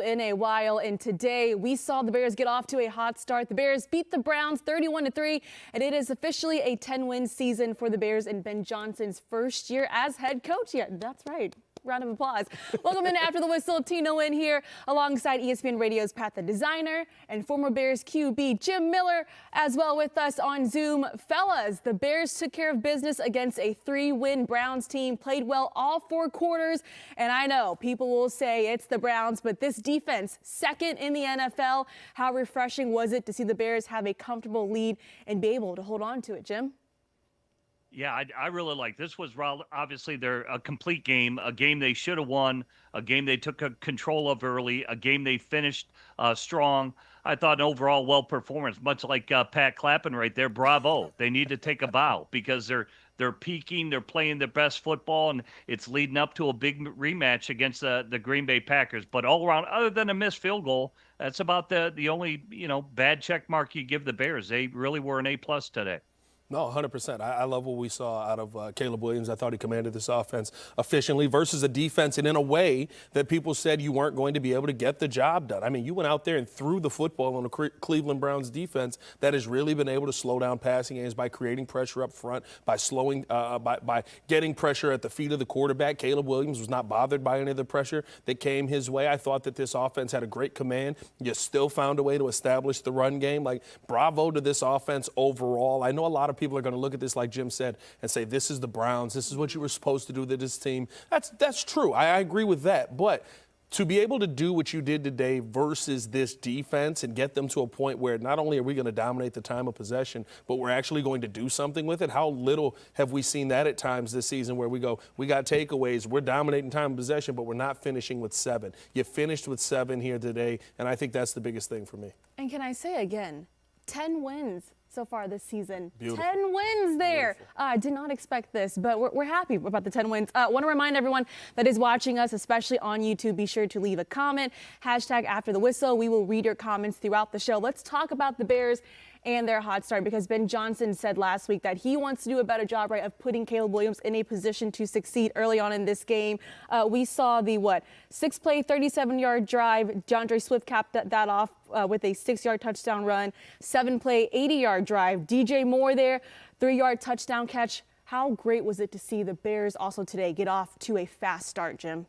In a while, and today we saw the Bears get off to a hot start. The Bears beat the Browns 31-3, and it is officially a 10-win season for the Bears in Ben Johnson's first year as head coach. Yeah, that's right. Round of applause. Welcome in After the Whistle. Tino in here alongside ESPN Radio's Pat the Designer and former Bears QB Jim Miller as well with us on Zoom. Fellas, the Bears took care of business against a 3-win Browns team, played well all 4 quarters. And I know people will say it's the Browns, but this defense, second in the NFL. How refreshing was it to see the Bears have a comfortable lead and be able to hold on to it, Jim? Yeah, I really like this. Was obviously a complete game, a game they should have won, a game they took control of early, a game they finished strong. I thought an overall well performance, much like Pat clapping right there. Bravo! They need to take a bow because they're peaking, they're playing their best football, and it's leading up to a big rematch against the Green Bay Packers. But all around, other than a missed field goal, that's about the only bad check mark you give the Bears. They really were an A+ today. No, 100%. I love what we saw out of Caleb Williams. I thought he commanded this offense efficiently versus a defense and in a way that people said you weren't going to be able to get the job done. I mean, you went out there and threw the football on the Cleveland Browns defense that has really been able to slow down passing games by creating pressure up front, by slowing, by getting pressure at the feet of the quarterback. Caleb Williams was not bothered by any of the pressure that came his way. I thought that this offense had a great command. You still found a way to establish the run game. Like, bravo to this offense overall. I know a lot of people are going to look at this, like Jim said, and say, this is the Browns. This is what you were supposed to do to this team. That's true. I agree with that. But to be able to do what you did today versus this defense and get them to a point where not only are we going to dominate the time of possession, but we're actually going to do something with it. How little have we seen that at times this season where we go, we got takeaways, we're dominating time of possession, but we're not finishing with 7. You finished with 7 here today, and I think that's the biggest thing for me. And can I say again, 10 wins so far this season. Beautiful. 10 wins there. I did not expect this, but we're happy about the 10 wins. Want to remind everyone that is watching us, especially on YouTube, be sure to leave a comment. #AfterTheWhistle. We will read your comments throughout the show. Let's talk about the Bears and their hot start, because Ben Johnson said last week that he wants to do a better job, right, of putting Caleb Williams in a position to succeed early on in this game. We saw the 6-play, 37-yard drive. DeAndre Swift capped that off with a 6-yard touchdown run. 7-play, 80-yard drive. DJ Moore there, 3-yard touchdown catch. How great was it to see the Bears also today get off to a fast start, Jim?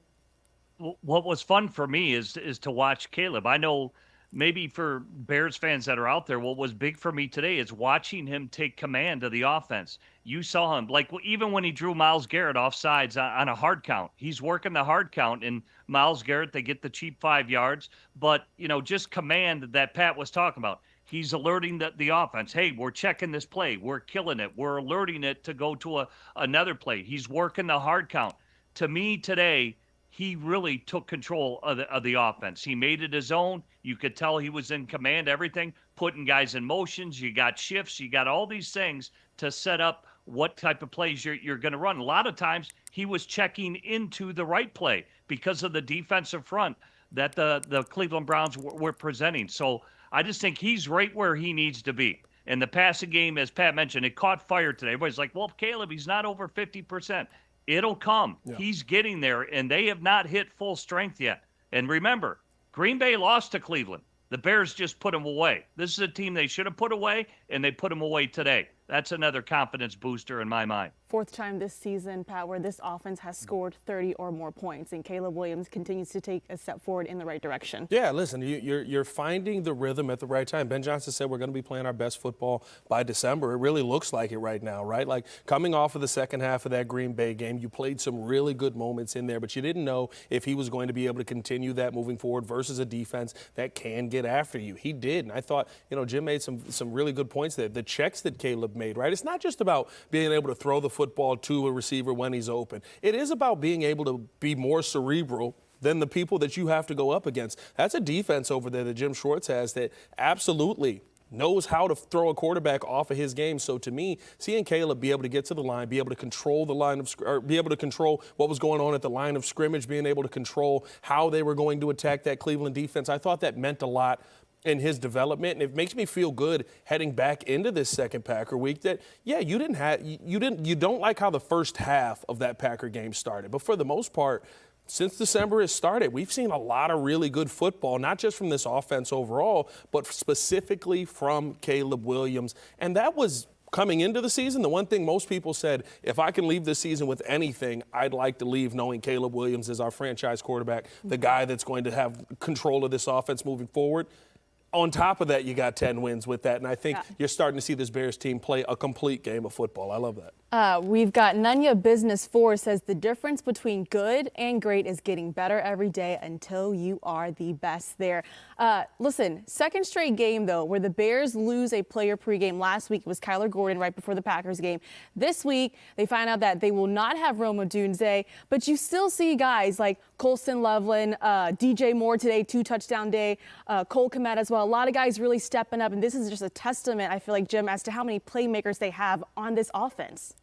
What was fun for me is to watch Caleb. I know maybe for Bears fans that are out there, what was big for me today is watching him take command of the offense. You saw him, like even when he drew Myles Garrett off sides on a hard count, he's working the hard count, and Myles Garrett, they get the cheap 5 yards, but, just command that Pat was talking about. He's alerting the offense. Hey, we're checking this play. We're killing it. We're alerting it to go to another play. He's working the hard count. To me today, he really took control of the offense. He made it his own. You could tell he was in command, everything, putting guys in motions. You got shifts. You got all these things to set up what type of plays you're going to run. A lot of times he was checking into the right play because of the defensive front that the Cleveland Browns were presenting. So I just think he's right where he needs to be. And the passing game, as Pat mentioned, it caught fire today. Everybody's like, well, Caleb, he's not over 50%. It'll come. Yeah. He's getting there, and they have not hit full strength yet. And remember, Green Bay lost to Cleveland. The Bears just put them away. This is a team they should have put away, and they put them away today. That's another confidence booster in my mind. 4th time this season, Pat, where this offense has scored 30 or more points, and Caleb Williams continues to take a step forward in the right direction. Yeah, listen, you're finding the rhythm at the right time. Ben Johnson said we're going to be playing our best football by December. It really looks like it right now, right? Like, coming off of the second half of that Green Bay game, you played some really good moments in there, but you didn't know if he was going to be able to continue that moving forward versus a defense that can get after you. He did, and I thought, Jim made some really good points there. The checks that Caleb made, right? It's not just about being able to throw the football to a receiver when he's open. It is about being able to be more cerebral than the people that you have to go up against. That's a defense over there that Jim Schwartz has that absolutely knows how to throw a quarterback off of his game. So to me, seeing Caleb be able to get to the line, be able to control the line of, or be able to control what was going on at the line of scrimmage, being able to control how they were going to attack that Cleveland defense, I thought that meant a lot in his development, and it makes me feel good heading back into this second Packer week that, yeah, you don't like how the first half of that Packer game started, but for the most part, since December has started, we've seen a lot of really good football, not just from this offense overall, but specifically from Caleb Williams. And that was coming into the season. The one thing most people said, if I can leave this season with anything, I'd like to leave knowing Caleb Williams is our franchise quarterback, the guy that's going to have control of this offense moving forward. On top of that, you got 10 wins with that, and I think you're starting to see this Bears team play a complete game of football. I love that. We've got Nunya Business 4 says the difference between good and great is getting better every day until you are the best there. Listen, second straight game, though, where the Bears lose a player pregame. Last week it was Kyler Gordon right before the Packers game. This week they find out that they will not have Rome Odunze, but you still see guys like Colston Loveland, DJ Moore today, 2-touchdown day, Cole Kmet as well. A lot of guys really stepping up, and this is just a testament, I feel like, Jim, as to how many playmakers they have on this offense.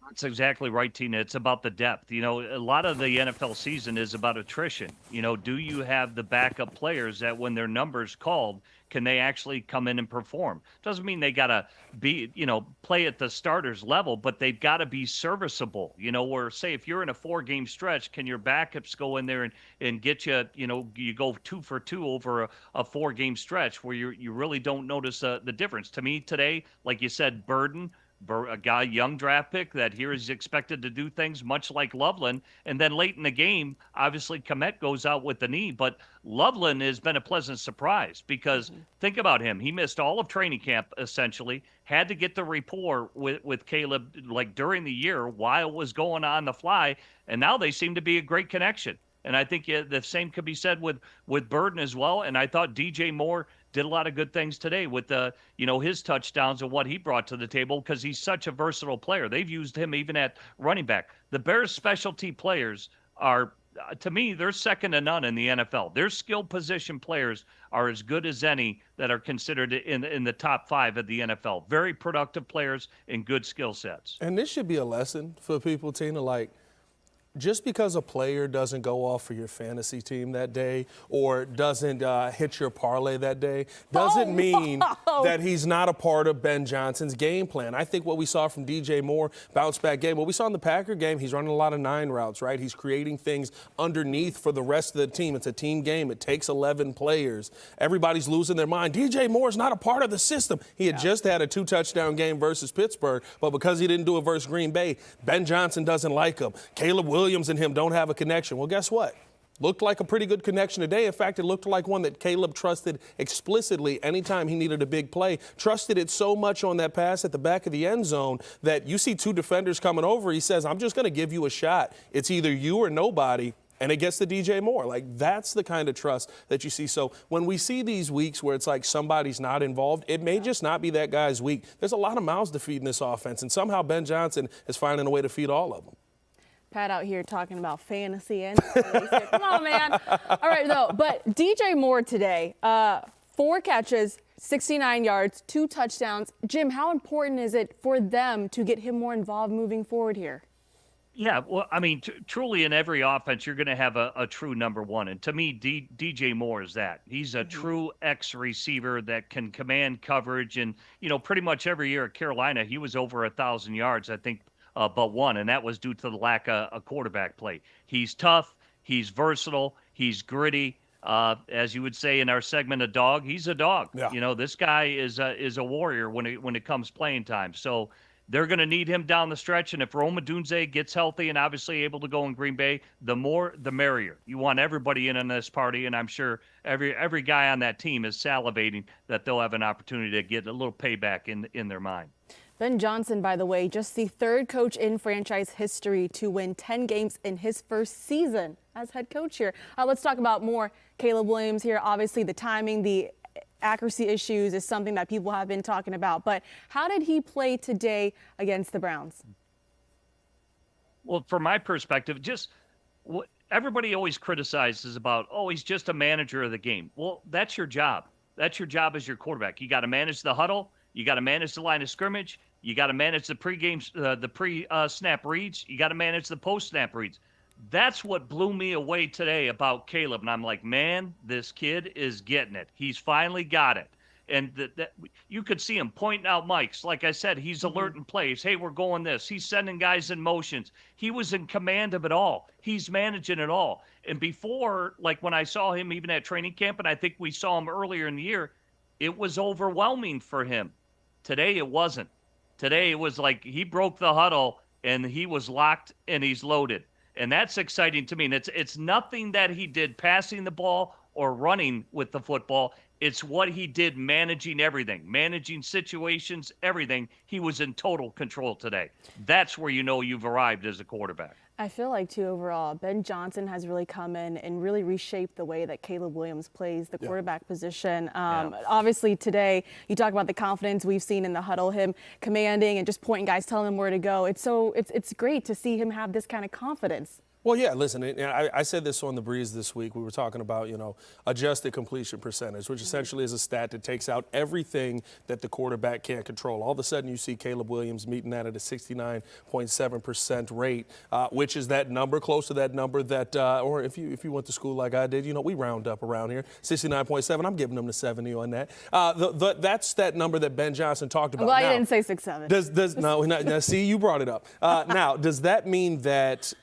That's exactly right, Tina. It's about the depth. You know, a lot of the NFL season is about attrition. You know, do you have the backup players that when their number's called, can they actually come in and perform? Doesn't mean they got to be, you know, play at the starters level, but they've got to be serviceable. You know, where, say, if you're in a 4-game stretch, can your backups go in there and get you, you know, you go 2 for 2 over a 4-game stretch where you really don't notice the difference. To me today, like you said, Burden, a guy, young draft pick that here is expected to do things much like Loveland. And then late in the game, obviously Kmet goes out with the knee, but Loveland has been a pleasant surprise because think about him. He missed all of training camp, essentially, had to get the rapport with Caleb like during the year while it was going on the fly. And now they seem to be a great connection. And I think the same could be said with Burden as well. And I thought DJ Moore did a lot of good things today with you know, his touchdowns and what he brought to the table because he's such a versatile player. They've used him even at running back. The Bears' specialty players are, to me, they're second to none in the NFL. Their skill position players are as good as any that are considered in the top 5 of the NFL. Very productive players and good skill sets. And this should be a lesson for people, Tina, like, just because a player doesn't go off for your fantasy team that day or doesn't hit your parlay that day doesn't mean that he's not a part of Ben Johnson's game plan. I think what we saw from DJ Moore, bounce back game, what we saw in the Packer game, he's running a lot of 9 routes, right? He's creating things underneath for the rest of the team. It's a team game. It takes 11 players. Everybody's losing their mind. DJ Moore's not a part of the system. He had just had a 2-touchdown game versus Pittsburgh, but because he didn't do it versus Green Bay, Ben Johnson doesn't like him. Caleb Williams and him don't have a connection. Well, guess what? Looked like a pretty good connection today. In fact, it looked like one that Caleb trusted explicitly anytime he needed a big play. Trusted it so much on that pass at the back of the end zone that you see 2 defenders coming over. He says, I'm just going to give you a shot. It's either you or nobody. And it gets to DJ Moore. Like, that's the kind of trust that you see. So when we see these weeks where it's like somebody's not involved, it may just not be that guy's week. There's a lot of mouths to feed in this offense, and somehow Ben Johnson is finding a way to feed all of them. Pat out here talking about fantasy and come on, man. All right, though. But DJ Moore today, 4 catches, 69 yards, 2 touchdowns. Jim, how important is it for them to get him more involved moving forward here? Yeah, well, I mean, truly in every offense, you're going to have a true number one. And to me, DJ Moore is that. He's a true X receiver that can command coverage. And, you know, pretty much every year at Carolina, he was over 1,000 yards, I think, but one, and that was due to the lack of a quarterback play. He's tough. He's versatile. He's gritty. As you would say in our segment, a dog. He's a dog. Yeah. You know, this guy is a warrior when it comes playing time. So they're going to need him down the stretch. And if Rome Odunze gets healthy and obviously able to go in Green Bay, the more, the merrier. You want everybody in on this party, and I'm sure every guy on that team is salivating that they'll have an opportunity to get a little payback in their mind. Ben Johnson, by the way, just the 3rd coach in franchise history to win 10 games in his first season as head coach here. Let's talk about more Caleb Williams here. Obviously, the timing, the accuracy issues is something that people have been talking about. But how did he play today against the Browns? Well, from my perspective, just what everybody always criticizes about, oh, he's just a manager of the game. Well, that's your job. That's your job as your quarterback. You got to manage the huddle. You got to manage the line of scrimmage. You got to manage the the pre-snap reads. You got to manage the post-snap reads. That's what blew me away today about Caleb. And I'm like, man, this kid is getting it. He's finally got it. And that you could see him pointing out mics. Like I said, he's alerting plays. Hey, we're going this. He's sending guys in motions. He was in command of it all. He's managing it all. And before, like when I saw him even at training camp, and I think we saw him earlier in the year, it was overwhelming for him. Today, it wasn't. Today, it was like he broke the huddle and he was locked and he's loaded. And that's exciting to me. And it's nothing that he did passing the ball or running with the football. It's what he did managing everything, managing situations, everything. He was in total control today. That's where you know you've arrived as a quarterback. I feel like, too, overall, Ben Johnson has really come in and really reshaped the way that Caleb Williams plays the quarterback position. Obviously, today, you talk about the confidence we've seen in the huddle, him commanding and just pointing guys, telling him where to go. It's great to see him have this kind of confidence. Well, yeah, listen, and I said this on The Breeze this week. We were talking about, adjusted completion percentage, which essentially is a stat that takes out everything that the quarterback can't control. All of a sudden, you see Caleb Williams meeting that at a 69.7% rate, which is that number, close to that number that, or if you went to school like I did, we round up around here, 69.7. I'm giving them the 70 on that. That's that number that Ben Johnson talked about. Well, I didn't say 6'7". Now, see, you brought it up. Now, does that mean that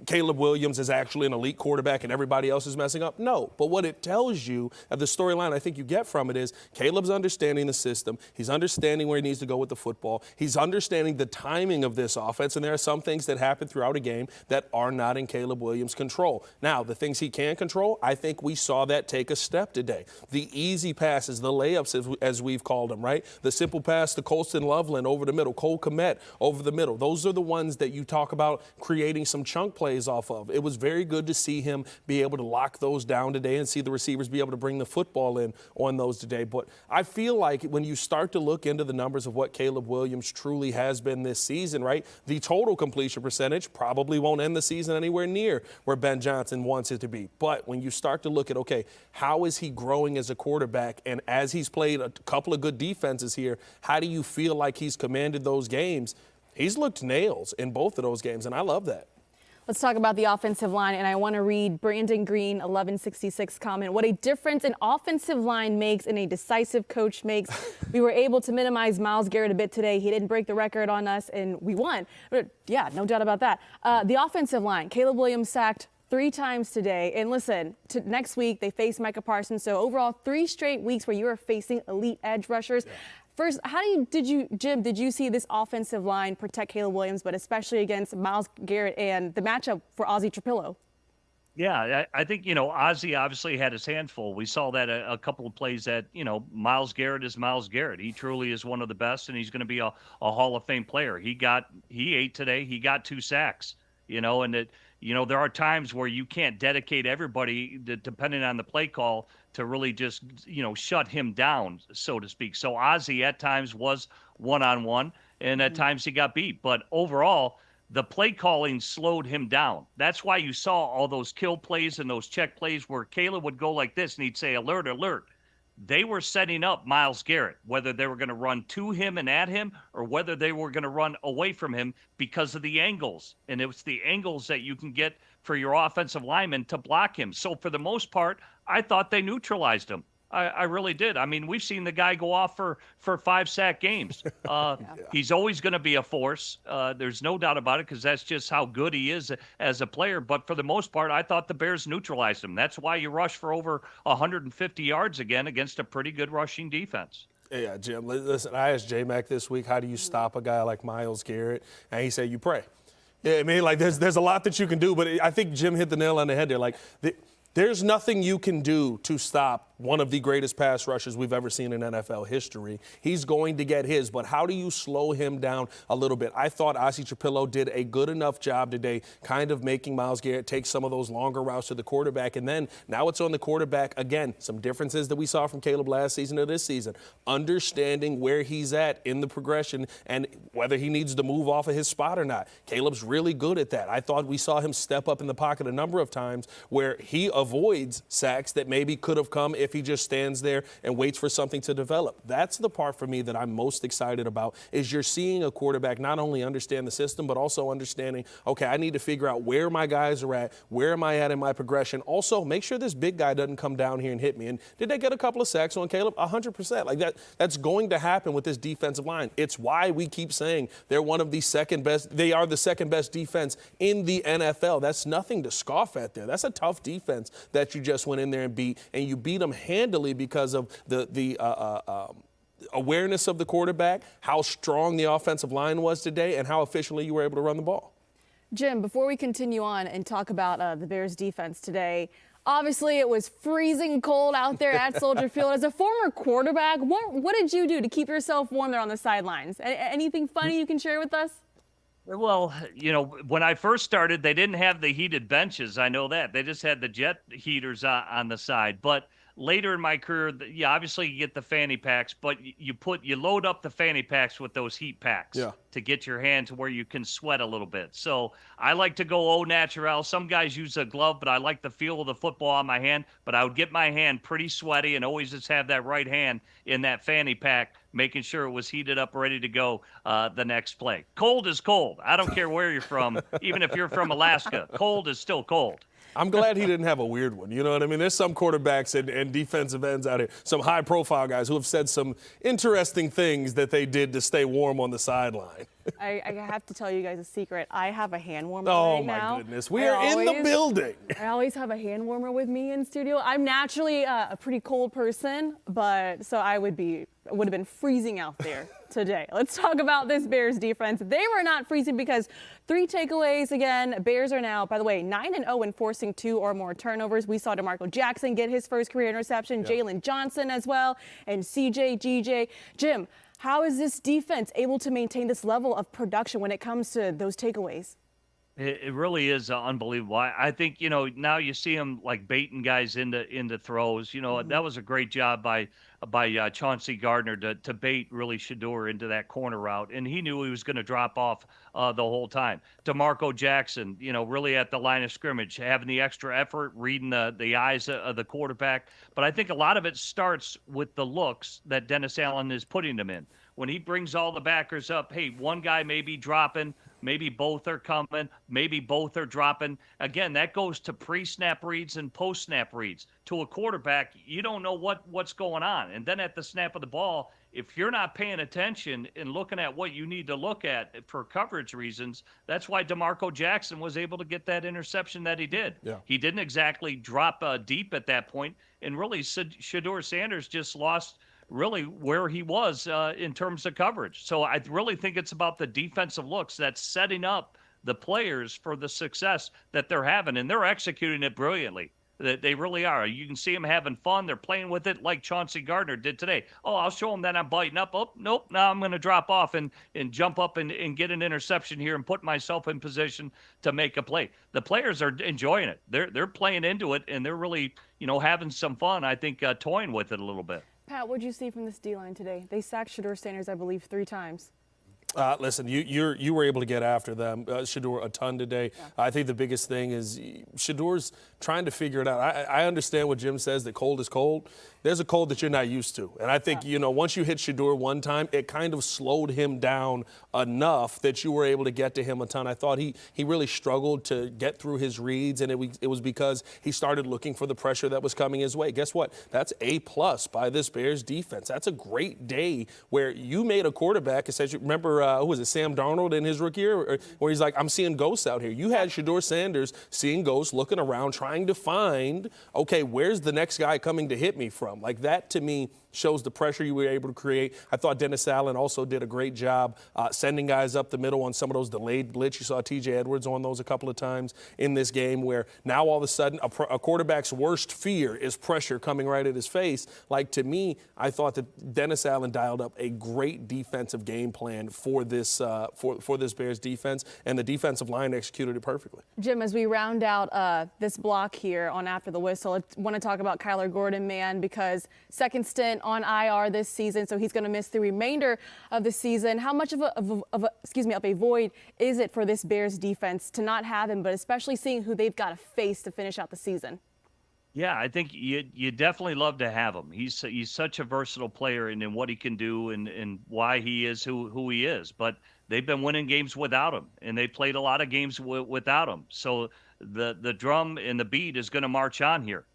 Caleb Williams is actually an elite quarterback and everybody else is messing up? No. But what it tells you, the storyline I think you get from it is Caleb's understanding the system. He's understanding where he needs to go with the football. He's understanding the timing of this offense. And there are some things that happen throughout a game that are not in Caleb Williams' control. Now, the things he can control, I think we saw that take a step today. The easy passes, the layups, as we've called them, right? The simple pass to Colston Loveland over the middle, Cole Kmet over the middle. Those are the ones that you talk about creating some chunk plays off of. It was very good to see him be able to lock those down today and see the receivers be able to bring the football in on those today. But I feel like when you start to look into the numbers of what Caleb Williams truly has been this season, right, the total completion percentage probably won't end the season anywhere near where Ben Johnson wants it to be. But when you start to look at, okay, how is he growing as a quarterback? And as he's played a couple of good defenses here, how do you feel like he's commanded those games? He's looked nails in both of those games, and I love that. Let's talk about the offensive line, and I want to read Brandon Green, 1166 comment. What a difference an offensive line makes and a decisive coach makes. We were able to minimize Myles Garrett a bit today. He didn't break the record on us, and we won. But yeah, no doubt about that. The offensive line, Caleb Williams sacked 3 times today. And listen, next week they face Micah Parsons. So overall, 3 straight weeks where you are facing elite edge rushers. Yeah. First, Jim, did you see this offensive line protect Caleb Williams, but especially against Myles Garrett and the matchup for Ozzie Trapillo? Yeah, I think, Ozzie obviously had his hands full. We saw that a couple of plays that, Myles Garrett is Myles Garrett. He truly is one of the best, and he's going to be a Hall of Fame player. He ate today. He got 2 sacks, and that, there are times where you can't dedicate everybody, depending on the play call, to really just, shut him down, so to speak. So Ozzie at times was one-on-one, and at times he got beat. But overall, the play calling slowed him down. That's why you saw all those kill plays and those check plays where Caleb would go like this, and he'd say, alert, alert. They were setting up Myles Garrett, whether they were going to run to him and at him or whether they were going to run away from him because of the angles. And it was the angles that you can get for your offensive lineman to block him. So for the most part, I thought they neutralized him. I really did. I mean, we've seen the guy go off for 5-sack games. He's always going to be a force. There's no doubt about it because that's just how good he is as a player. But for the most part, I thought the Bears neutralized him. That's why you rush for over 150 yards again against a pretty good rushing defense. Yeah, Jim, listen, I asked J-Mac this week, how do you stop a guy like Myles Garrett? And he said, you pray. Yeah, I mean, like, there's a lot that you can do, but I think Jim hit the nail on the head there. Like, there's nothing you can do to stop one of the greatest pass rushers we've ever seen in NFL history. He's going to get his, but how do you slow him down a little bit? I thought Ozzie Trapillo did a good enough job today kind of making Myles Garrett take some of those longer routes to the quarterback, and then now it's on the quarterback again. Some differences that we saw from Caleb last season to this season. Understanding where he's at in the progression and whether he needs to move off of his spot or not. Caleb's really good at that. I thought we saw him step up in the pocket a number of times where he avoids sacks that maybe could have come if he just stands there and waits for something to develop. That's the part for me that I'm most excited about, is you're seeing a quarterback not only understand the system, but also understanding, okay, I need to figure out where my guys are at, where am I at in my progression. Also, make sure this big guy doesn't come down here and hit me. And did they get a couple of sacks on Caleb? 100%. Like that's going to happen with this defensive line. It's why we keep saying they're one of the second best. They are the second best defense in the NFL. That's nothing to scoff at there. That's a tough defense that you just went in there and beat, and you beat them handily because of the awareness of the quarterback, how strong the offensive line was today, and how efficiently you were able to run the ball. Jim, before we continue on and talk about the Bears defense today, obviously it was freezing cold out there at Soldier Field. As a former quarterback, what did you do to keep yourself warm there on the sidelines? Anything funny you can share with us? Well, when I first started, they didn't have the heated benches. I know that. They just had the jet heaters on the side. But later in my career, obviously you get the fanny packs, but you load up the fanny packs with those heat packs to get your hand to where you can sweat a little bit. So I like to go au naturel. Some guys use a glove, but I like the feel of the football on my hand. But I would get my hand pretty sweaty and always just have that right hand in that fanny pack, making sure it was heated up, ready to go the next play. Cold is cold. I don't care where you're from, even if you're from Alaska. Cold is still cold. I'm glad he didn't have a weird one. You know what I mean? There's some quarterbacks and defensive ends out here, some high-profile guys who have said some interesting things that they did to stay warm on the sideline. I have to tell you guys a secret. I have a hand warmer right now. Oh, my goodness. We are in the building. I always have a hand warmer with me in studio. I'm naturally a pretty cold person, but so I would have been freezing out there today. Let's talk about this Bears defense. They were not freezing because 3 takeaways again. Bears are now, by the way, 9-0 in forcing 2 or more turnovers. We saw DeMarco Jackson get his first career interception, Jalen Johnson as well, and CJ, GJ. Jim, how is this defense able to maintain this level of production when it comes to those takeaways? It really is unbelievable. I think, now you see him like baiting guys into throws. That was a great job by Chauncey Gardner to bait really Shedeur into that corner route. And he knew he was going to drop off the whole time. DeMarco Jackson, really at the line of scrimmage, having the extra effort, reading the eyes of the quarterback. But I think a lot of it starts with the looks that Dennis Allen is putting them in. When he brings all the backers up, hey, one guy may be dropping, maybe both are coming, maybe both are dropping. Again, that goes to pre-snap reads and post-snap reads. To a quarterback, you don't know what's going on. And then at the snap of the ball, if you're not paying attention and looking at what you need to look at for coverage reasons, that's why DeMarco Jackson was able to get that interception that he did. Yeah. He didn't exactly drop deep at that point, and really Shedeur Sanders just lost really where he was in terms of coverage. So I really think it's about the defensive looks that's setting up the players for the success that they're having, and they're executing it brilliantly. They really are. You can see them having fun. They're playing with it like Chauncey Gardner did today. Oh, I'll show them that I'm biting up. Oh, nope, now I'm going to drop off and jump up and get an interception here and put myself in position to make a play. The players are enjoying it. They're playing into it, and they're really, having some fun, I think, toying with it a little bit. Pat, what did you see from this D-line today? They sacked Shedeur Sanders, I believe, 3 times. Listen, you were able to get after them, Shedeur, a ton today. Yeah. I think the biggest thing is Shedeur's trying to figure it out. I understand what Jim says, that cold is cold. There's a cold that you're not used to. And I think, once you hit Shedeur one time, it kind of slowed him down enough that you were able to get to him a ton. I thought he really struggled to get through his reads, and it was because he started looking for the pressure that was coming his way. Guess what? That's A+ by this Bears defense. That's a great day where you made a quarterback, essentially, remember, who was it, Sam Darnold in his rookie year, where he's like, I'm seeing ghosts out here. You had Shedeur Sanders seeing ghosts, looking around, trying to find, okay, where's the next guy coming to hit me from? Like, that to me shows the pressure you were able to create. I thought Dennis Allen also did a great job sending guys up the middle on some of those delayed blitz. You saw TJ Edwards on those a couple of times in this game, where now all of a sudden a quarterback's worst fear is pressure coming right at his face. Like, to me, I thought that Dennis Allen dialed up a great defensive game plan for this for this Bears defense, and the defensive line executed it perfectly. Jim, as we round out this block here on After the Whistle, I want to talk about Kyler Gordon, man, because second stint on IR this season, so he's going to miss the remainder of the season. How much of a void is it for this Bears defense to not have him, but especially seeing who they've got to face to finish out the season? Yeah, I think you definitely love to have him. He's such a versatile player in what he can do and why he is who he is. But they've been winning games without him, and they played a lot of games without him. So the drum and the beat is going to march on here.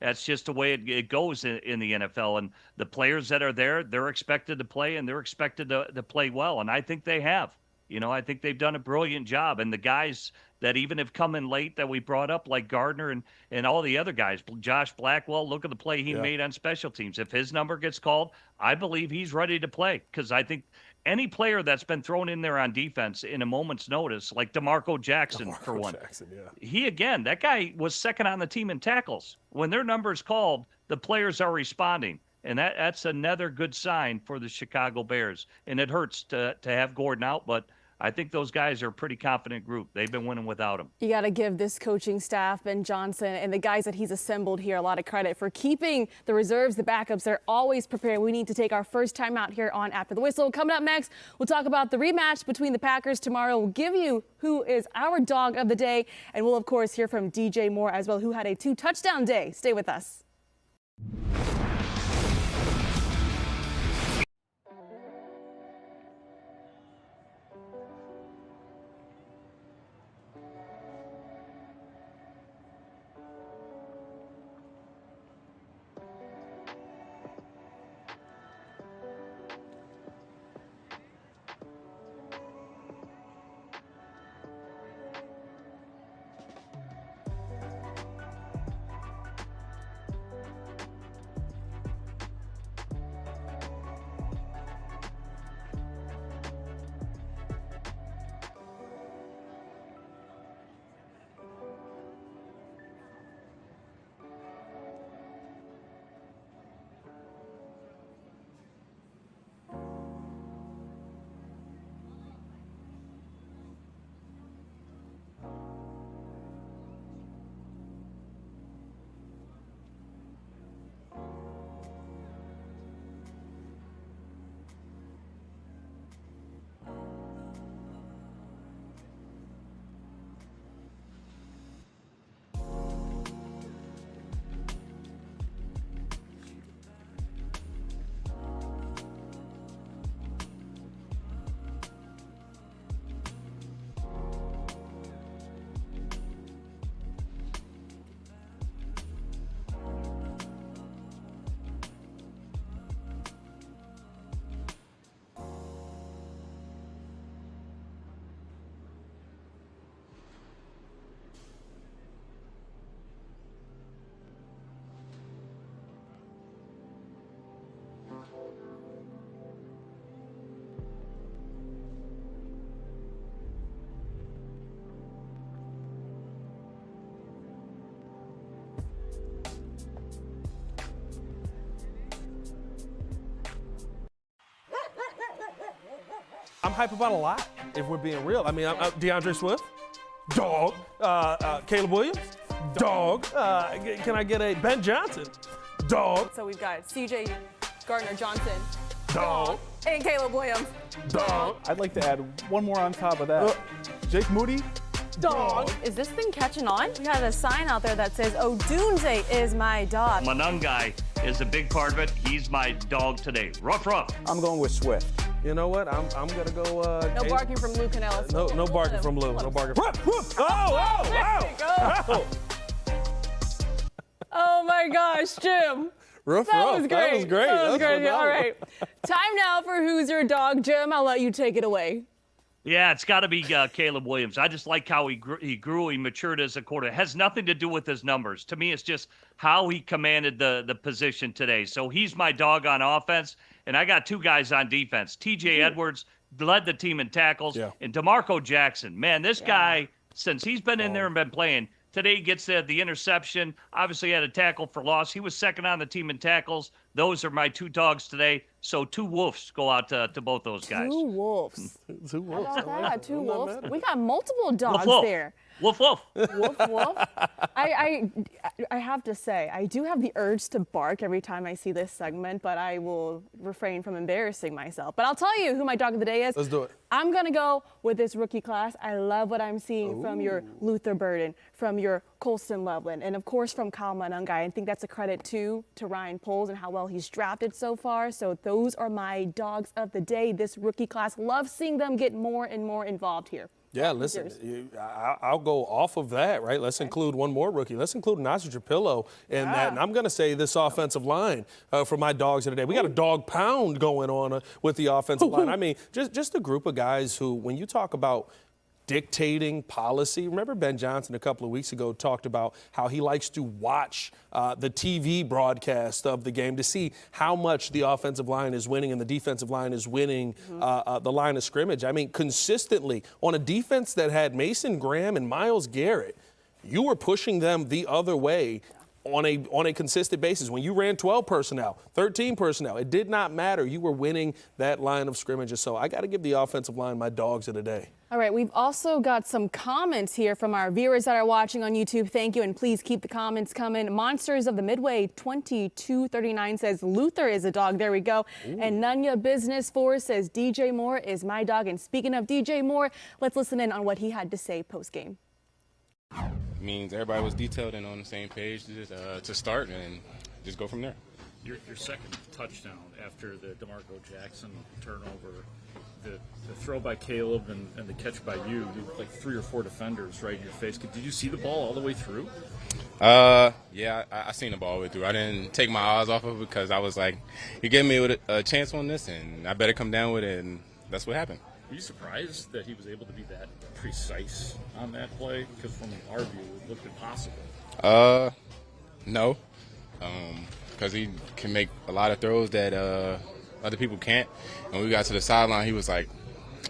That's just the way it goes in the NFL. And the players that are there, they're expected to play, and they're expected to play well. And I think they have. I think they've done a brilliant job. And the guys that even have come in late that we brought up, like Gardner and all the other guys, Josh Blackwell, look at the play he made on special teams. If his number gets called, I believe he's ready to play, because I think any player that's been thrown in there on defense in a moment's notice, like DeMarco Jackson, for one. That guy was second on the team in tackles. When their number's called, the players are responding. And that's another good sign for the Chicago Bears. And it hurts to have Gordon out, but I think those guys are a pretty confident group. They've been winning without him. You got to give this coaching staff, Ben Johnson, and the guys that he's assembled here a lot of credit for keeping the reserves, the backups. They're always prepared. We need to take our first time out here on After the Whistle. Coming up next, we'll talk about the rematch between the Packers tomorrow. We'll give you who is our dog of the day. And we'll, of course, hear from DJ Moore as well, who had a 2-touchdown day. Stay with us. I'm hype about a lot, if we're being real. I mean, DeAndre Swift, dog. Caleb Williams, dog. Can I get a Ben Johnson, dog? So we've got CJ Gardner Johnson, Dog. and Caleb Williams, Dog. I'd like to add one more on top of that. Jake Moody, dog. Is this thing catching on? We got a sign out there that says, "Oh, Doomsday is my dog." Manungai is a big part of it. He's my dog today. Rough. I'm going with Swift. You know what? I'm gonna go. No barking from Lou Canellis. No barking from Lou. No barking. Oh! Oh my gosh, Jim. Rough. That was great. That was great. That was great. phenomenal. All right. Time now for Who's Your Dog, Jim. I'll let you take it away. Yeah, it's got to be Caleb Williams. I just like how he grew, he matured as a quarterback. It has nothing to do with his numbers. To me, it's just how he commanded the position today. So he's my dog on offense, and I got two guys on defense. TJ Edwards led the team in tackles, and DeMarco Jackson. Man, this guy, since he's been in there and been playing, today he gets the interception. Obviously had a tackle for loss. He was second on the team in tackles. Those are my two dogs today. So 2 wolves go out to both those guys. 2 wolves. 2 wolves. How about that? 2 wolves. We got multiple dogs Wolf. there. Woof, woof. Woof, woof. I have to say, I do have the urge to bark every time I see this segment, but I will refrain from embarrassing myself. But I'll tell you who my dog of the day is. Let's do it. I'm going to go with this rookie class. I love what I'm seeing from your Luther Burden, from your Colston Loveland, and of course from Kyle Monungai. I think that's a credit too to Ryan Poles and how well he's drafted so far. So those are my dogs of the day. This rookie class, love seeing them get more and more involved here. Yeah, listen, I'll go off of that, right? Let's include one more rookie. Let's include Nasir Trapillo in that. And I'm going to say this offensive line for my dogs of the day. We got a dog pound going on with the offensive line. I mean, just a group of guys who, when you talk about dictating policy. Remember Ben Johnson a couple of weeks ago talked about how he likes to watch the TV broadcast of the game to see how much the offensive line is winning and the defensive line is winning the line of scrimmage. I mean, consistently on a defense that had Mason Graham and Myles Garrett, you were pushing them the other way on a consistent basis. When you ran 12 personnel, 13 personnel, it did not matter. You were winning that line of scrimmage. So I got to give the offensive line my dogs of the day. All right, we've also got some comments here from our viewers that are watching on YouTube. Thank you, and please keep the comments coming. Monsters of the Midway 2239 says Luther is a dog. There we go. Ooh. And Nunya Business Force says DJ Moore is my dog. And speaking of DJ Moore, let's listen in on what he had to say post-game. Means everybody was detailed and on the same page to start and just go from there. Your second touchdown after the DeMarco Jackson turnover, the throw by Caleb and the catch by you, like 3 or 4 defenders right in your face. Did you see the ball all the way through? Yeah, I seen the ball all the way through. I didn't take my eyes off of it because I was like, you gave me a chance on this, and I better come down with it, and that's what happened. Were you surprised that he was able to be that precise on that play? Because from our view, it looked impossible. No. Because he can make a lot of throws that other people can't. And when we got to the sideline, he was like,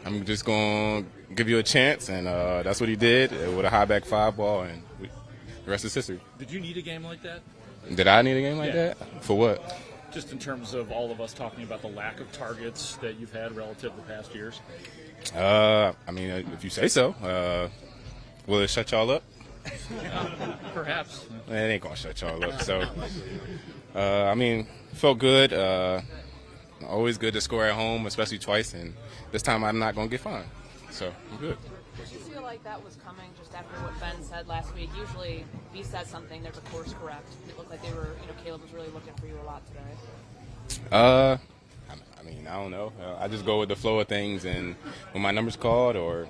I'm just going to give you a chance. And that's what he did with a high back 5 ball, and the rest is history. Did you need a game like that? Did I need a game like that? For what? Just in terms of all of us talking about the lack of targets that you've had relative to the past years? I mean, if you say so. Will it shut y'all up? Perhaps. It ain't going to shut y'all up. So, I mean, felt good. Always good to score at home, especially twice. And this time I'm not going to get fined. So, I'm good. Did you feel like that was coming just after what Ben said last week? Usually, if he says something, there's a course correct. It looked like they were, Caleb was really looking for you a lot today. I mean, I don't know. I just go with the flow of things, and when my number's called, or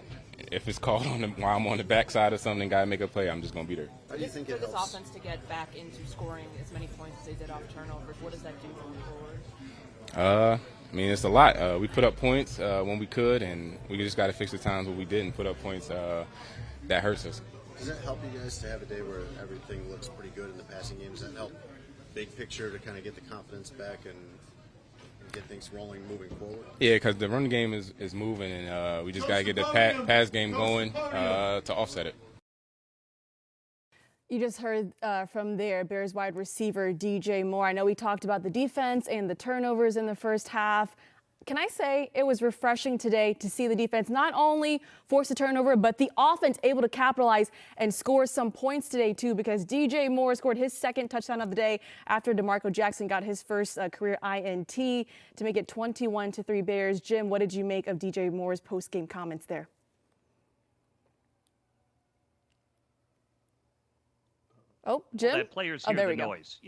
if it's called while I'm on the backside of something, got to make a play, I'm just going to be there. How do you think for this offense to get back into scoring as many points as they did off turnovers, what does that do going forward? I mean, it's a lot. We put up points when we could, and we just got to fix the times when we didn't put up points that hurts us. Does that help you guys to have a day where everything looks pretty good in the passing game? Does that help big picture to kind of get the confidence back and get things rolling moving forward? Yeah, because the run game is moving, and we just got to get the pass game going to offset it. You just heard from their Bears wide receiver, DJ Moore. I know we talked about the defense and the turnovers in the first half. Can I say it was refreshing today to see the defense not only force a turnover, but the offense able to capitalize and score some points today, too, because DJ Moore scored his second touchdown of the day after DeMarco Jackson got his first career INT to make it 21-3 Bears. Jim, what did you make of DJ Moore's post-game comments there? Oh, Jim? That players hear the noise.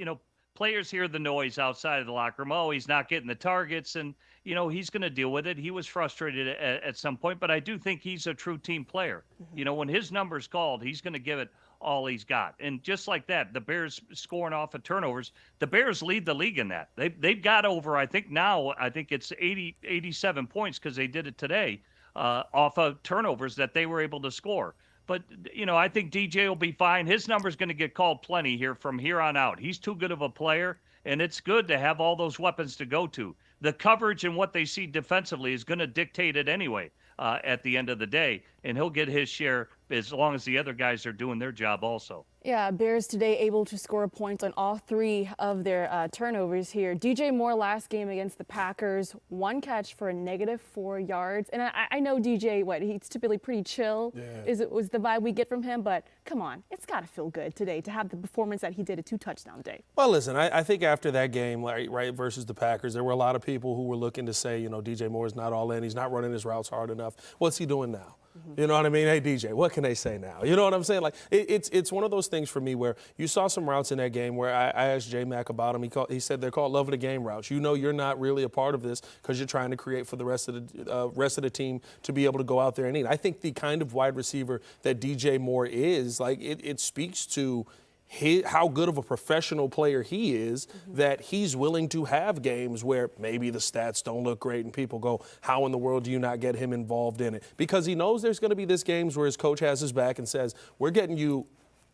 Players hear the noise outside of the locker room. Oh, he's not getting the targets, and, he's going to deal with it. He was frustrated at some point, but I do think he's a true team player. Mm-hmm. When his number's called, he's going to give it all he's got. And just like that, the Bears scoring off of turnovers, the Bears lead the league in that. They've got over, I think it's 87 points because they did it today off of turnovers that they were able to score. But, I think DJ will be fine. His number's going to get called plenty here from here on out. He's too good of a player, and it's good to have all those weapons to go to. The coverage and what they see defensively is going to dictate it anyway at the end of the day, and he'll get his share as long as the other guys are doing their job also. Yeah, Bears today able to score points on all 3 of their turnovers here. DJ Moore last game against the Packers, 1 catch for a -4 yards. And I know DJ, he's typically pretty chill. Yeah. Was the vibe we get from him, but come on, it's got to feel good today to have the performance that he did, a 2-touchdown day. Well, listen, I think after that game, right, versus the Packers, there were a lot of people who were looking to say, DJ Moore's not all in. He's not running his routes hard enough. What's he doing now? You know what I mean? Hey, DJ, what can they say now? You know what I'm saying? Like, it's one of those things for me where you saw some routes in that game where I asked J-Mac about him. He said they're called love of the game routes. You're not really a part of this because you're trying to create for the rest of the team to be able to go out there and eat. I think the kind of wide receiver that DJ Moore is, like, it speaks to how good of a professional player he is, that he's willing to have games where maybe the stats don't look great and people go, how in the world do you not get him involved in it? Because he knows there's going to be this games where his coach has his back and says, we're getting you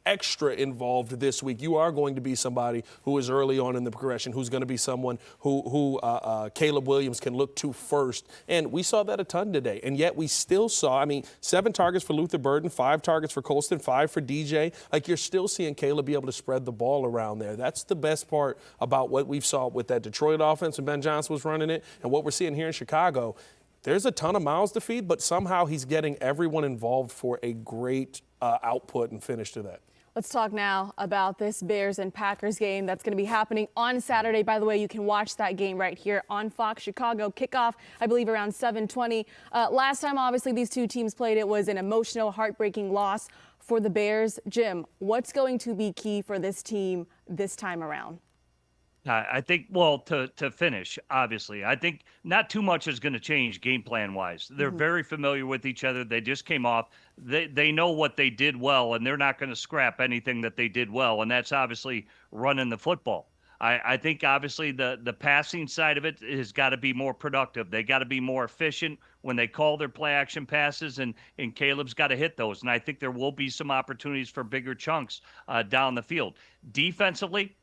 extra involved this week. You are going to be somebody who is early on in the progression, who's going to be someone who Caleb Williams can look to first. And we saw that a ton today. And yet we still saw, 7 targets for Luther Burden, 5 targets for Colston, 5 for DJ. Like, you're still seeing Caleb be able to spread the ball around there. That's the best part about what we've saw with that Detroit offense when Ben Johnson was running it and what we're seeing here in Chicago. There's a ton of mouths to feed, but somehow he's getting everyone involved for a great output and finish to that. Let's talk now about this Bears and Packers game that's going to be happening on Saturday. By the way, you can watch that game right here on Fox. Chicago kickoff, I believe, around 7:20. Last time, obviously, these two teams played, it was an emotional, heartbreaking loss for the Bears. Jim, what's going to be key for this team this time around? I think, well, to finish, obviously, I think not too much is going to change game plan wise. They're very familiar with each other. They just came off. They know what they did well, and they're not going to scrap anything that they did well, and that's obviously running the football. I think, obviously, the passing side of it has got to be more productive. They got to be more efficient when they call their play action passes, and Caleb's got to hit those. And I think there will be some opportunities for bigger chunks down the field. Defensively,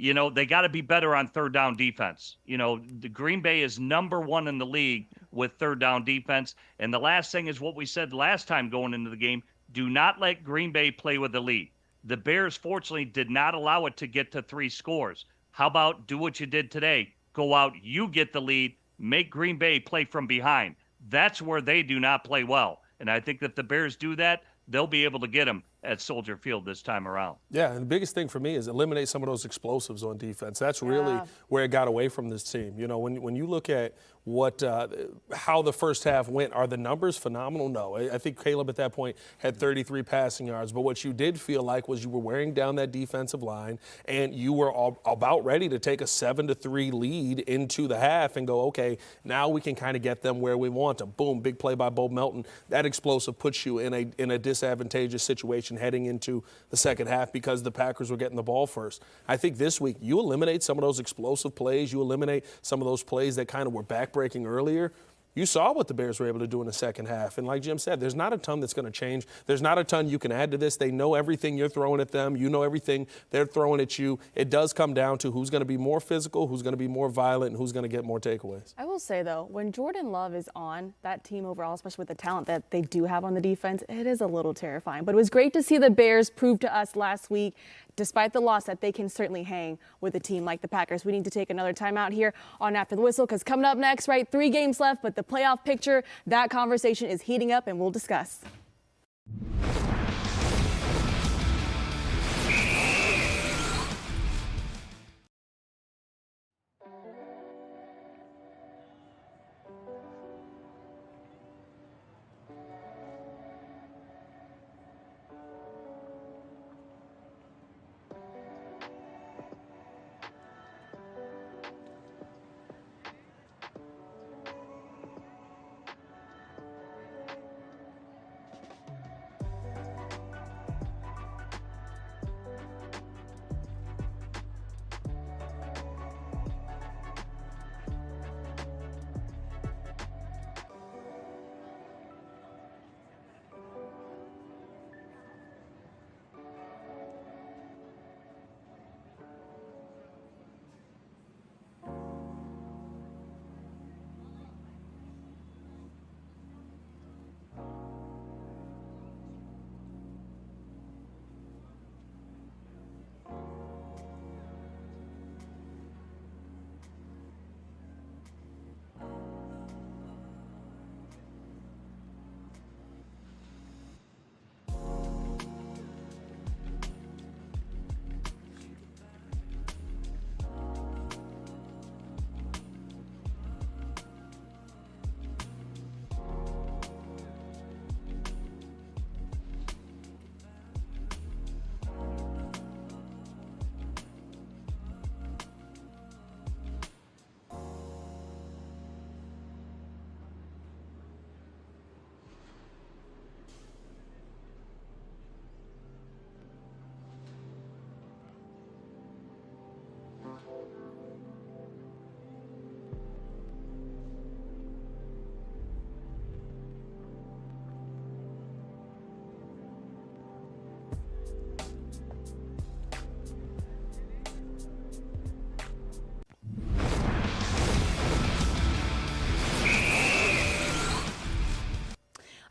they got to be better on third down defense. The Green Bay is #1 in the league with third down defense. And the last thing is what we said last time going into the game. Do not let Green Bay play with the lead. The Bears, fortunately, did not allow it to get to 3 scores. How about do what you did today? Go out, you get the lead, make Green Bay play from behind. That's where they do not play well. And I think that the Bears do that, they'll be able to get them at Soldier Field this time around. Yeah, and the biggest thing for me is eliminate some of those explosives on defense. That's really where it got away from this team. When you look at how the first half went, are the numbers phenomenal? No. I think Caleb at that point had 33 passing yards, but what you did feel like was you were wearing down that defensive line and you were about ready to take a 7-3 lead into the half and go, okay, now we can kind of get them where we want them. Boom, big play by Bo Melton. That explosive puts you in a disadvantageous situation heading into the second half because the Packers were getting the ball first. I think this week you eliminate some of those explosive plays. You eliminate some of those plays that kind of were backbreaking earlier. You saw what the Bears were able to do in the second half. And like Jim said, there's not a ton that's going to change. There's not a ton you can add to this. They know everything you're throwing at them. You know everything they're throwing at you. It does come down to who's going to be more physical, who's going to be more violent, and who's going to get more takeaways. I will say, though, when Jordan Love is on that team overall, especially with the talent that they do have on the defense, it is a little terrifying. But it was great to see the Bears prove to us last week, despite the loss, that they can certainly hang with a team like the Packers. We need to take another timeout here on After the Whistle because coming up next, 3 games left, but the playoff picture, that conversation is heating up and we'll discuss.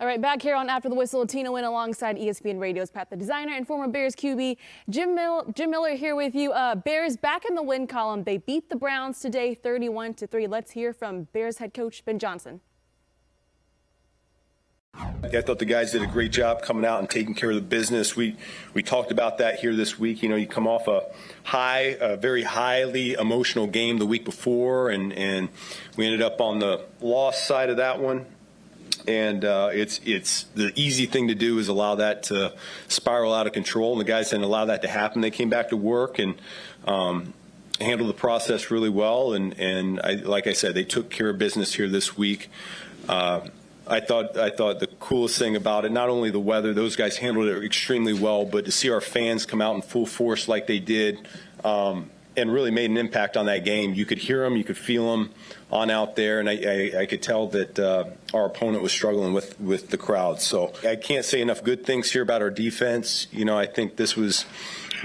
right, back here on After the Whistle, Tina Nguyen alongside ESPN Radio's Pat the Designer and former Bears QB Jim Miller here with you. Bears back in the win column. They beat the Browns today 31-3. Let's hear from Bears head coach Ben Johnson. I thought the guys did a great job coming out and taking care of the business. We talked about that here this week. You know, you come off a very highly emotional game the week before, and we ended up on the loss side of that one. And it's the easy thing to do is allow that to spiral out of control, and the guys didn't allow that to happen. They came back to work and handled the process really well. And like I said, they took care of business here this week. I thought the coolest thing about it, not only the weather, those guys handled it extremely well, but to see our fans come out in full force like they did and really made an impact on that game. You could hear them, you could feel them on out there, and I could tell that our opponent was struggling with the crowd. So I can't say enough good things here about our defense. You know, I think this was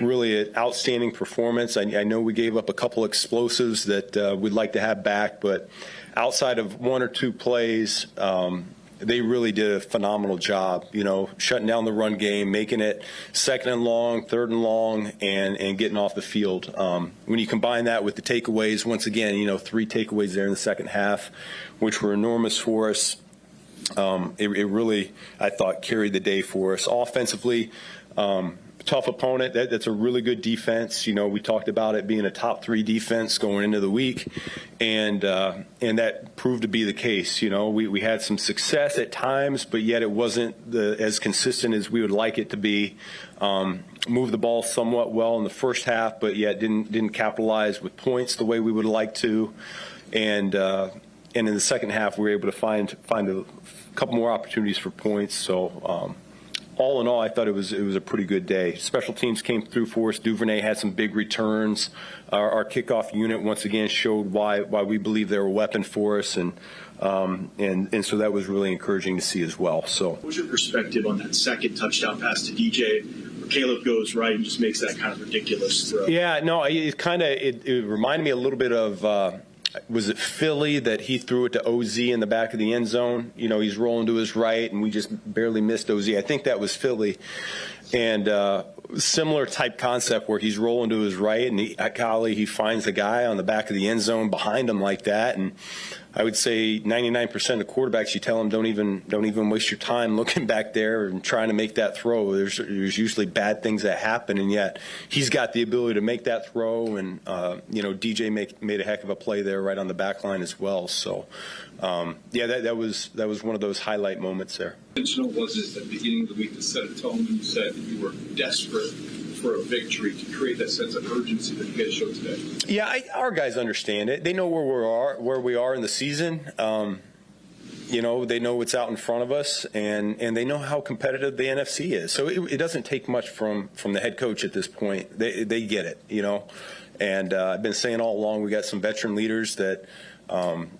really an outstanding performance. I know we gave up a couple explosives that we'd like to have back, but outside of one or two plays, they really did a phenomenal job, you know, shutting down the run game, making it 2nd and long, 3rd and long, and getting off the field. When you combine that with the takeaways, once again, you know, 3 takeaways there in the second half, which were enormous for us. It really, I thought, carried the day for us. Offensively, tough opponent. That's a really good defense. You know, we talked about it being a top 3 defense going into the week, and that proved to be the case. You know, we had some success at times, but yet it wasn't as consistent as we would like it to be. Moved the ball somewhat well in the first half, but yet didn't capitalize with points the way we would like to. And in the second half, we were able to find a couple more opportunities for points. So. All in all, I thought it was a pretty good day. Special teams came through for us. Duvernay had some big returns. Our kickoff unit once again showed why we believe they're a weapon for us, and so that was really encouraging to see as well. So, what was your perspective on that second touchdown pass to DJ, where Caleb goes right and just makes that kind of ridiculous throw? Yeah, no, it reminded me a little bit of. Was it Philly that he threw it to OZ in the back of the end zone? You know, he's rolling to his right, and we just barely missed OZ. I think that was Philly. And similar type concept where he's rolling to his right, and he finds a guy on the back of the end zone behind him like that. And I would say 99% of quarterbacks, you tell them don't even waste your time looking back there and trying to make that throw. There's usually bad things that happen, and yet he's got the ability to make that throw. And DJ made a heck of a play there right on the back line as well. So that was one of those highlight moments there. Intentional was it at the beginning of the week to set a tone when you said that you were desperate for a victory to create that sense of urgency that you guys showed today? Yeah, our guys understand it. They know where we are in the season. They know what's out in front of us, and they know how competitive the NFC is. So it doesn't take much from the head coach at this point. They get it, you know. And I've been saying all along, we got some veteran leaders that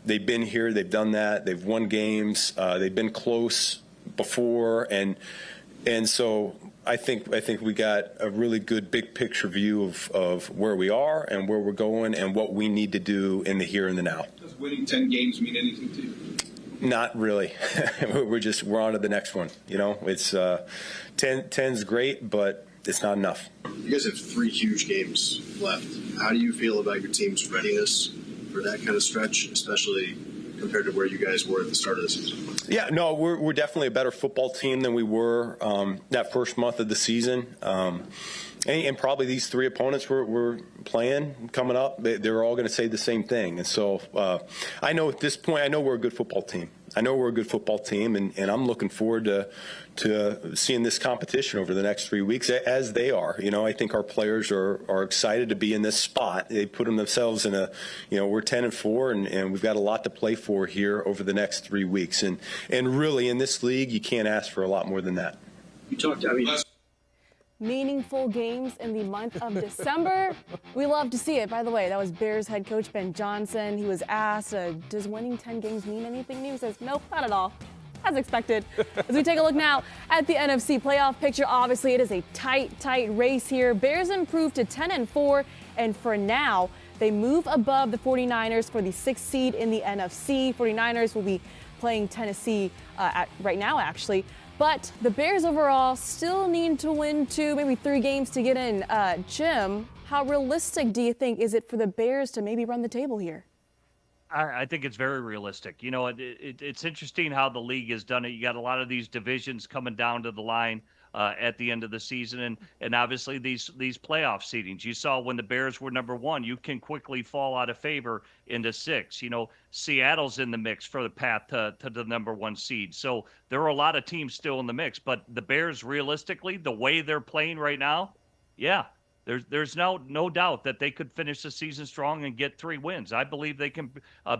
they've been here, they've done that, they've won games, they've been close before, and so I think we got a really good big picture view of where we are and where we're going and what we need to do in the here and the now. Does winning 10 games mean anything to you? Not really. we're on to the next one. You know, it's 10's great, but it's not enough. You guys have 3 huge games left. How do you feel about your team's readiness for that kind of stretch, especially compared to where you guys were at the start of the season? Yeah, no, we're definitely a better football team than we were that first month of the season. And probably these 3 opponents we're playing coming up, they're all going to say the same thing. And so I know at this point, I know we're a good football team. And I'm looking forward to seeing this competition over the next 3 weeks as they are. You know, I think our players are excited to be in this spot. They put themselves in we're 10-4, and we've got a lot to play for here over the next 3 weeks. And really in this league, you can't ask for a lot more than that. You talked, Meaningful games in the month of December. We love to see it. By the way, that was Bears head coach Ben Johnson. He was asked, does winning 10 games mean anything new? He says, nope, not at all. As expected. As we take a look now at the NFC playoff picture, obviously it is a tight race here. Bears improved to 10-4, and for now, they move above the 49ers for the 6th seed in the NFC. 49ers will be playing Tennessee right now, actually. But the Bears overall still need to win 2, maybe 3 games to get in. Jim, how realistic do you think is it for the Bears to maybe run the table here? I think it's very realistic. You know, it's interesting how the league has done it. You got a lot of these divisions coming down to the line at the end of the season, and obviously these playoff seedings. You saw when the Bears were number 1, you can quickly fall out of favor into 6. You know, Seattle's in the mix for the path to the number 1 seed. So there are a lot of teams still in the mix, but the Bears, realistically, the way they're playing right now, yeah. There's no doubt that they could finish the season strong and get 3 wins. I believe they can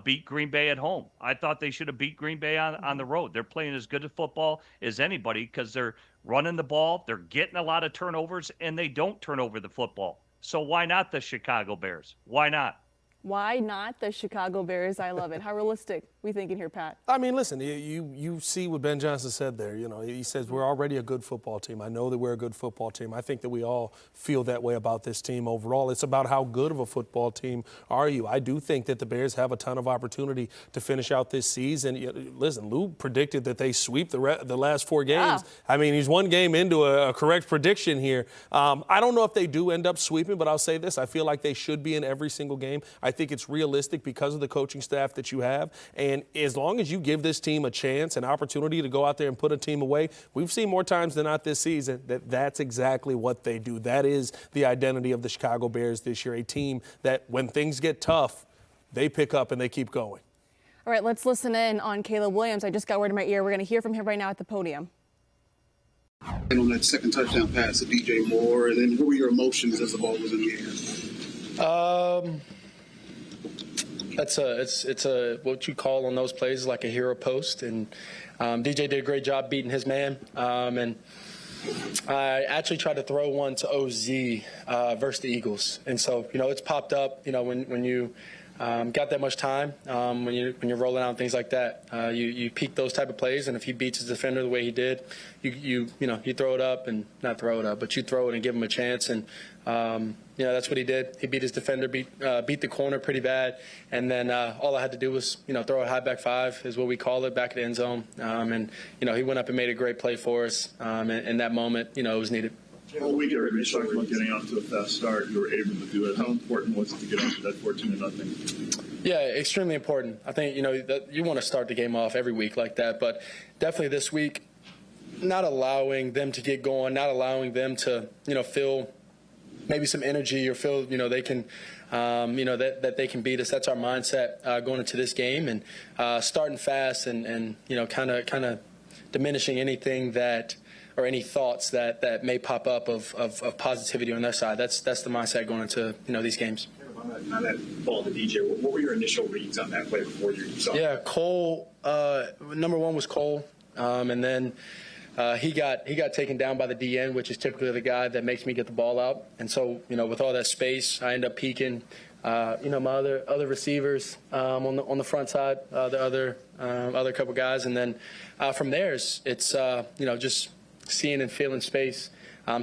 beat Green Bay at home. I thought they should have beat Green Bay on the road. They're playing as good at football as anybody because they're running the ball, they're getting a lot of turnovers, and they don't turn over the football. So why not the Chicago Bears? Why not? Why not the Chicago Bears? I love it. How realistic we thinking here, Pat? I mean, listen, you see what Ben Johnson said there. You know, he says we're already a good football team. I know that we're a good football team. I think that we all feel that way about this team overall. It's about how good of a football team are you. I do think that the Bears have a ton of opportunity to finish out this season. Listen, Lou predicted that they sweep the last 4 games. I mean, he's 1 game into a correct prediction here. I don't know if they do end up sweeping, but I'll say this. I feel like they should be in every single game. I think it's realistic because of the coaching staff that you have. And as long as you give this team a chance, an opportunity to go out there and put a team away, we've seen more times than not this season that's exactly what they do. That is the identity of the Chicago Bears this year, a team that when things get tough, they pick up and they keep going. All right, let's listen in on Caleb Williams. I just got word in my ear. We're going to hear from him right now at the podium. And on that second touchdown pass to DJ Moore, and then what were your emotions as the ball was in the air? It's a what you call on those plays like a hero post, and DJ did a great job beating his man. And I actually tried to throw one to OZ versus the Eagles, and so it's popped up. When you got that much time, when you're rolling out things like that, you peak those type of plays, and if he beats his defender the way he did, you throw it up, and not throw it up, but you throw it and give him a chance, and that's what he did. He beat his defender, beat the corner pretty bad, and then all I had to do was throw a high back 5 is what we call it, back at the end zone, and he went up and made a great play for us, and in that moment it was needed. All week, everybody's talking about getting off to a fast start. You were able to do it. How important was it to get off to that 14-0? Yeah, extremely important. I think that you want to start the game off every week like that, but definitely this week, not allowing them to get going, not allowing them to feel maybe some energy or feel they can that they can beat us. That's our mindset going into this game, and starting fast and kind of diminishing anything that or any thoughts that may pop up of positivity on their side. That's the mindset going into these games. On that ball to DJ, what were your initial reads on that play before you saw it? Yeah, Cole. Number 1 was Cole, and then he got taken down by the DN, which is typically the guy that makes me get the ball out. And so with all that space, I end up peeking. My other receivers on the front side, the other couple guys, and then from there it's just seeing and feeling space.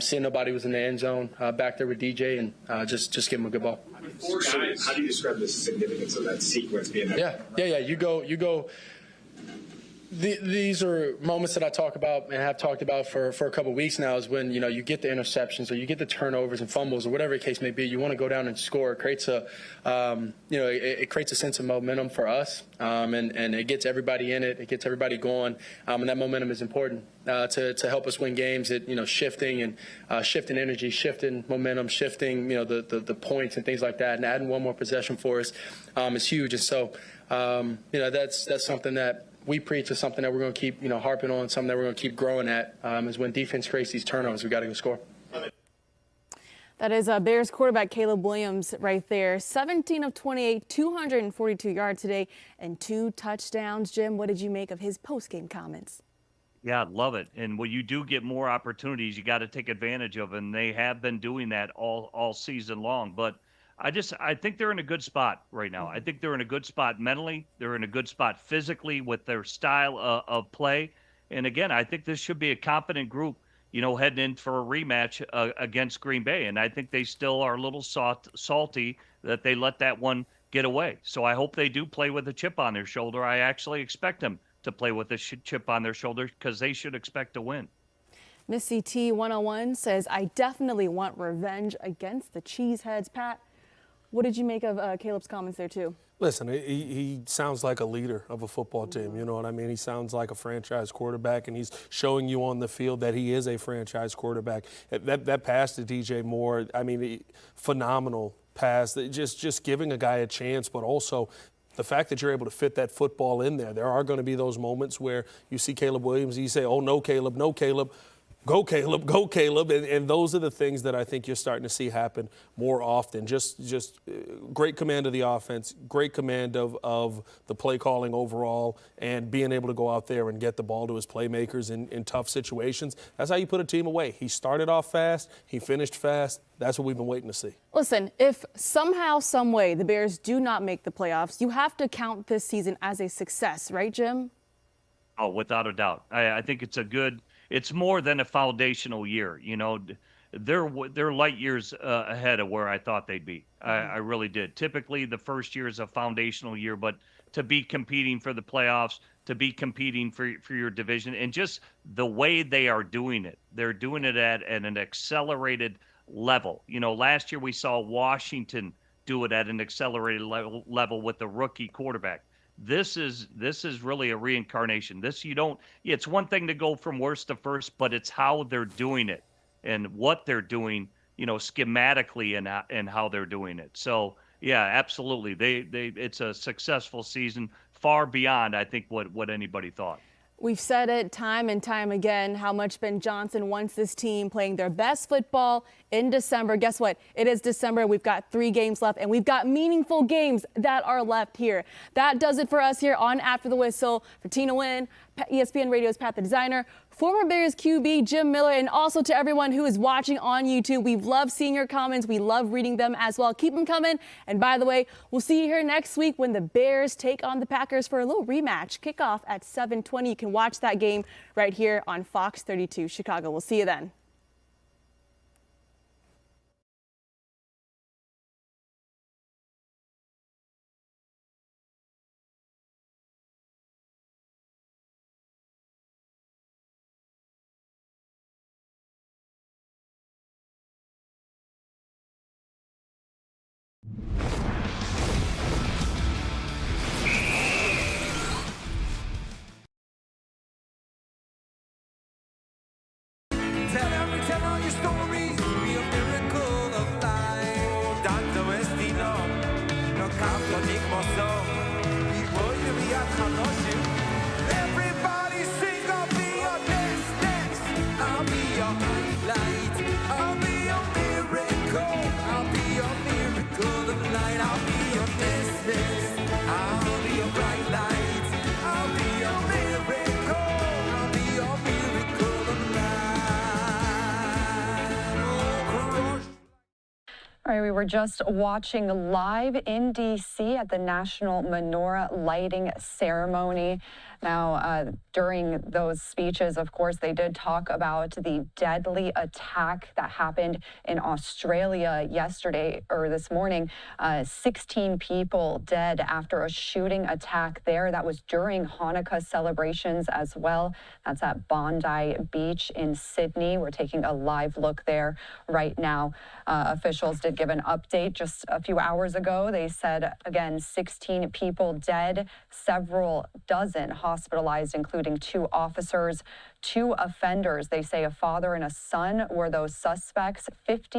Seeing nobody was in the end zone back there with DJ, and just give him a good ball. How do you describe the significance of that sequence being there? Yeah. You go. These are moments that I talk about and have talked about for a couple of weeks now, is when you get the interceptions or you get the turnovers and fumbles or whatever the case may be. You want to go down and score. It creates it creates a sense of momentum for us, and it gets everybody in it. It gets everybody going, and that momentum is important to help us win games. Shifting and shifting energy, shifting momentum, shifting the points and things like that, and adding one more possession for us is huge. And so that's something that we preach, is something that we're going to keep harping on, something that we're going to keep growing at, is when defense creates these turnovers, we got to go score. That is Bears quarterback Caleb Williams right there. 17 of 28, 242 yards today, and 2 touchdowns. Jim, what did you make of his postgame comments? Yeah, love it. And when you do get more opportunities, you got to take advantage of them. And they have been doing that all season long. But I think they're in a good spot right now. I think they're in a good spot mentally. They're in a good spot physically with their style of play. And again, I think this should be a confident group, heading in for a rematch against Green Bay. And I think they still are a little salty that they let that one get away. So I hope they do play with a chip on their shoulder. I actually expect them to play with a chip on their shoulder because they should expect to win. Missy T101 says, I definitely want revenge against the Cheeseheads. Pat, what did you make of Caleb's comments there, too? Listen, he sounds like a leader of a football team. You know what I mean? He sounds like a franchise quarterback, and he's showing you on the field that he is a franchise quarterback. That pass to DJ Moore, I mean, phenomenal pass. Just giving a guy a chance, but also the fact that you're able to fit that football in there. There are going to be those moments where you see Caleb Williams, and you say, oh, no, Caleb, no, Caleb. Go, Caleb, go, Caleb. And those are the things that I think you're starting to see happen more often. Just great command of the offense, great command of the play calling overall, and being able to go out there and get the ball to his playmakers in tough situations. That's how you put a team away. He started off fast. He finished fast. That's what we've been waiting to see. Listen, if somehow, some way the Bears do not make the playoffs, you have to count this season as a success, right, Jim? Oh, without a doubt. I think it's more than a foundational year. You know, they're light years ahead of where I thought they'd be. I really did. Typically, the first year is a foundational year, but to be competing for the playoffs, to be competing for your division, and just the way they are doing it, they're doing it at an accelerated level. You know, last year we saw Washington do it at an accelerated level with the rookie quarterback. This is really a reincarnation. It's one thing to go from worst to first, but it's how they're doing it and what they're doing, you know, schematically and how they're doing it. So yeah, absolutely. It's a successful season, far beyond, I think, what anybody thought. We've said it time and time again how much Ben Johnson wants this team playing their best football in December. Guess what? It is December. We've got 3 games left, and we've got meaningful games that are left here. That does it for us here on After the Whistle. For Tina Nguyen, ESPN Radio's Pat the Designer, former Bears QB Jim Miller, and also to everyone who is watching on YouTube. We've loved seeing your comments. We love reading them as well. Keep them coming. And by the way, we'll see you here next week when the Bears take on the Packers for a little rematch. Kickoff at 7:20. You can watch that game right here on Fox 32 Chicago. We'll see you then. Tell all your stories, be a miracle of life. Tanto destino, no cambio ningún son. Y voy a viajar. Everybody sing, I'll be your next. I'll be your light. I'll be your miracle. I'll be your miracle of light. I'll be your next. I'll be your bright light. I'll be your miracle. I'll be your miracle of light. All right, we were just watching live in D.C. at the National Menorah Lighting Ceremony. Now, during those speeches, of course, they did talk about the deadly attack that happened in Australia yesterday or this morning. 16 people dead after a shooting attack there. That was during Hanukkah celebrations as well. That's at Bondi Beach in Sydney. We're taking a live look there right now. Officials did give an update just a few hours ago. They said, again, 16 people dead, several dozen hospitalized, including 2 officers, 2 offenders. They say a father and a son were those suspects. 50